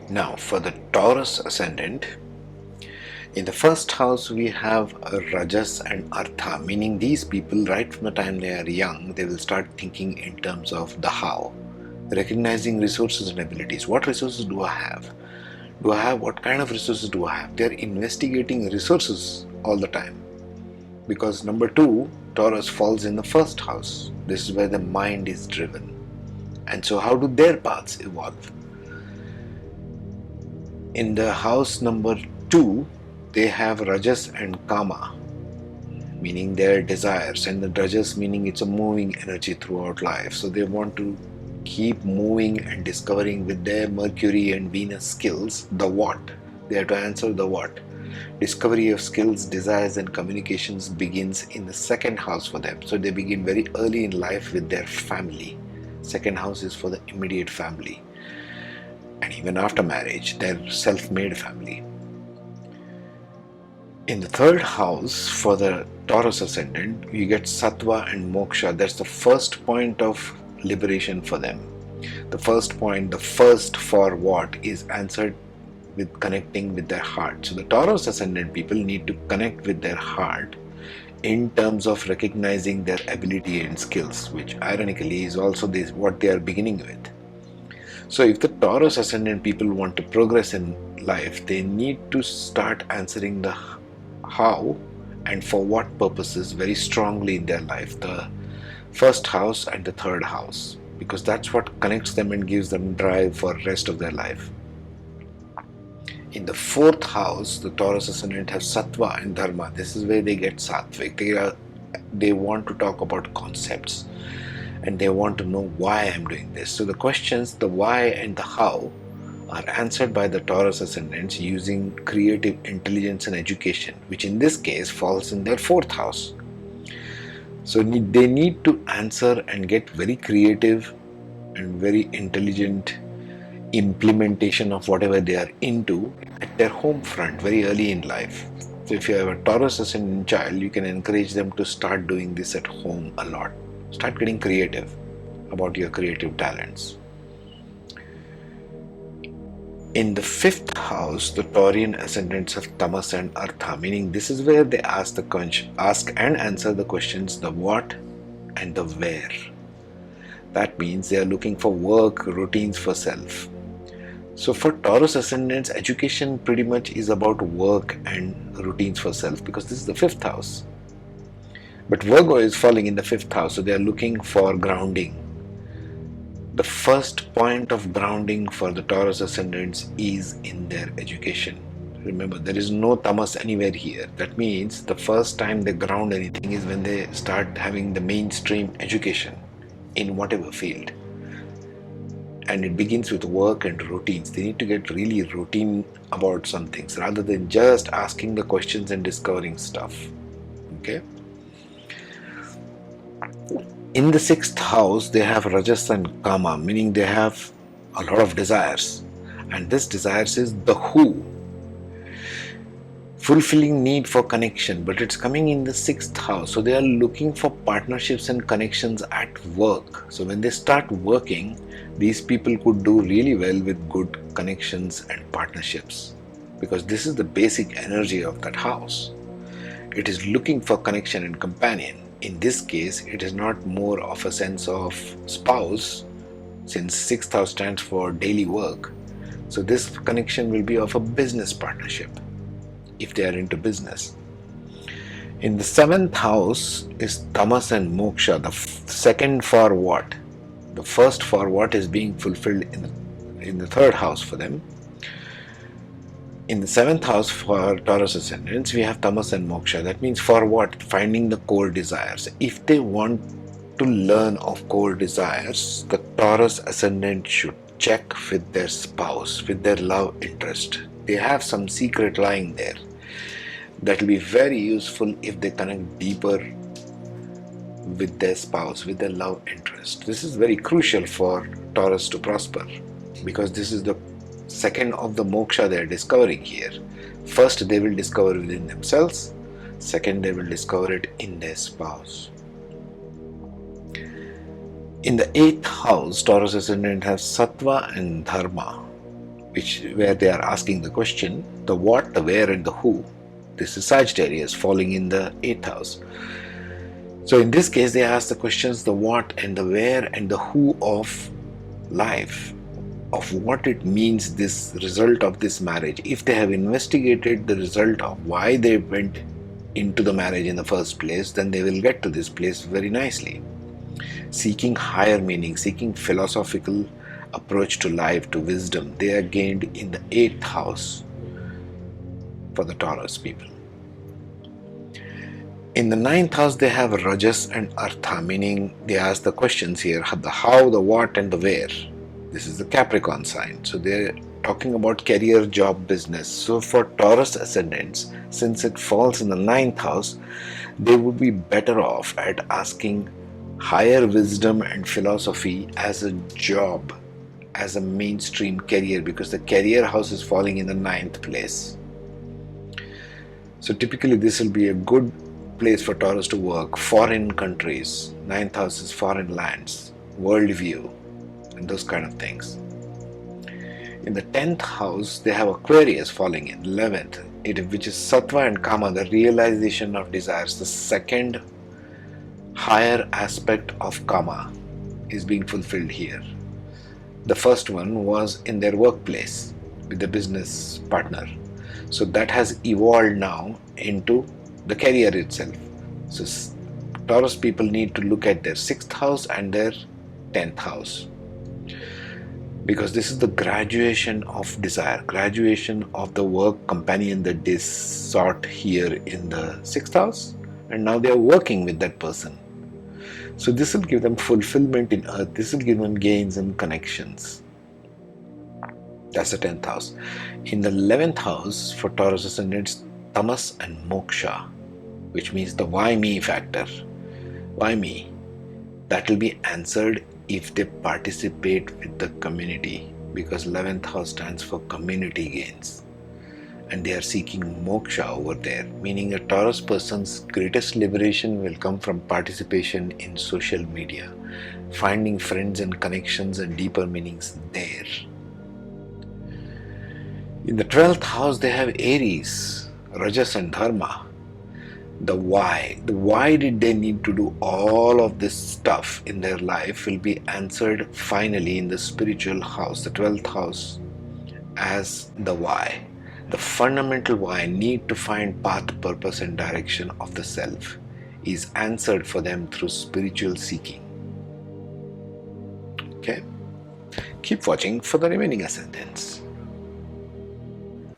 Now, for the Taurus Ascendant, in the first house we have Rajas and Artha, meaning these people, right from the time they are young, they will start thinking in terms of the how, recognizing resources and abilities. What resources do I have? Do I have, what kind of resources do I have? They are investigating resources all the time, because number two, Taurus falls in the first house. This is where the mind is driven. And so how do their paths evolve? In the house number 2, they have Rajas and Kama, meaning their desires, and the Rajas meaning it's a moving energy throughout life. So they want to keep moving and discovering with their Mercury and Venus skills the what. They have to answer the what. Discovery of skills, desires and communications begins in the second house for them. So they begin very early in life with their family. Second house is for the immediate family. And even after marriage, their self-made family. In the third house, for the Taurus Ascendant, you get Sattva and Moksha. That's the first point of liberation for them. The first point, the first for what, is answered with connecting with their heart. So the Taurus Ascendant people need to connect with their heart in terms of recognizing their ability and skills, which ironically is also this, what they are beginning with. So if the Taurus Ascendant people want to progress in life, they need to start answering the how and for what purposes very strongly in their life, the first house and the third house, because that's what connects them and gives them drive for the rest of their life. In the fourth house, the Taurus Ascendant have Sattva and Dharma. This is where they get Sattvic. They want to talk about concepts, and they want to know why I'm doing this. So the questions, the why and the how, are answered by the Taurus Ascendants using creative intelligence and education, which in this case falls in their fourth house. So they need to answer and get very creative and very intelligent implementation of whatever they are into at their home front very early in life. So if you have a Taurus Ascendant child, you can encourage them to start doing this at home a lot. Start getting creative about your creative talents. In the fifth house, the Taurian ascendants have Tamas and Artha, meaning this is where they ask and answer the questions, the what and the where. That means they are looking for work, routines for self. So for Taurus ascendants, education pretty much is about work and routines for self, because this is the fifth house. But Virgo is falling in the fifth house, so they are looking for grounding. The first point of grounding for the Taurus ascendants is in their education. Remember, there is no tamas anywhere here. That means the first time they ground anything is when they start having the mainstream education in whatever field. And it begins with work and routines. They need to get really routine about some things rather than just asking the questions and discovering stuff. Okay? In the sixth house, they have Rajas and Kama, meaning they have a lot of desires. And this desires is the who. Fulfilling need for connection, but it's coming in the sixth house. So they are looking for partnerships and connections at work. So when they start working, these people could do really well with good connections and partnerships, because this is the basic energy of that house. It is looking for connection and companion. In this case, it is not more of a sense of spouse, since sixth house stands for daily work. So this connection will be of a business partnership, if they are into business. In the seventh house is Tamas and Moksha, the second for what? The first for what is being fulfilled in the third house for them. In the seventh house for Taurus ascendants, we have Tamas and Moksha. That means for what? Finding the core desires. If they want to learn of core desires, the Taurus ascendant should check with their spouse, with their love interest. They have some secret lying there. That will be very useful if they connect deeper with their spouse, with their love interest. This is very crucial for Taurus to prosper, because this is the second of the moksha they are discovering here. First, they will discover within themselves. Second, they will discover it in their spouse. In the eighth house, Taurus ascendant has Sattva and Dharma, where they are asking the question, the what, the where, and the who. This is Sagittarius falling in the 8th house. So in this case, they ask the questions, the what and the where and the who of life, of what it means, this result of this marriage. If they have investigated the result of why they went into the marriage in the first place, then they will get to this place very nicely. Seeking higher meaning, seeking philosophical approach to life, to wisdom, they are gained in the 8th house for the Taurus people. In the 9th house, they have Rajas and Artha, meaning they ask the questions here, the how, the what, and the where. This is the Capricorn sign. So they're talking about career, job, business. So for Taurus ascendants, since it falls in the 9th house, they would be better off at asking higher wisdom and philosophy as a job, as a mainstream career, because the career house is falling in the 9th place. So typically this will be a good place for Taurus to work. Foreign countries, 9th house is foreign lands, worldview, and those kind of things. In the 10th house, they have Aquarius falling in 11th, which is Sattva and Kama, the realization of desires. The second higher aspect of Kama is being fulfilled here. The first one was in their workplace with the business partner. So that has evolved now into the career itself. So Taurus people need to look at their 6th house and their 10th house, because this is the graduation of desire, graduation of the work companion that they sought here in the 6th house, and now they are working with that person. So this will give them fulfillment in earth, this will give them gains and connections. That's the 10th house. In the 11th house for Taurus ascendants, tamas and moksha, which means the why me factor. Why me? That will be answered if they participate with the community, because 11th house stands for community gains, and they are seeking moksha over there, meaning a Taurus person's greatest liberation will come from participation in social media, finding friends and connections and deeper meanings there. In the 12th house, they have Aries, Rajas and Dharma. The why did they need to do all of this stuff in their life will be answered finally in the spiritual house, the 12th house, as the why. The fundamental why, need to find path, purpose and direction of the self, is answered for them through spiritual seeking. Okay? Keep watching for the remaining ascendants.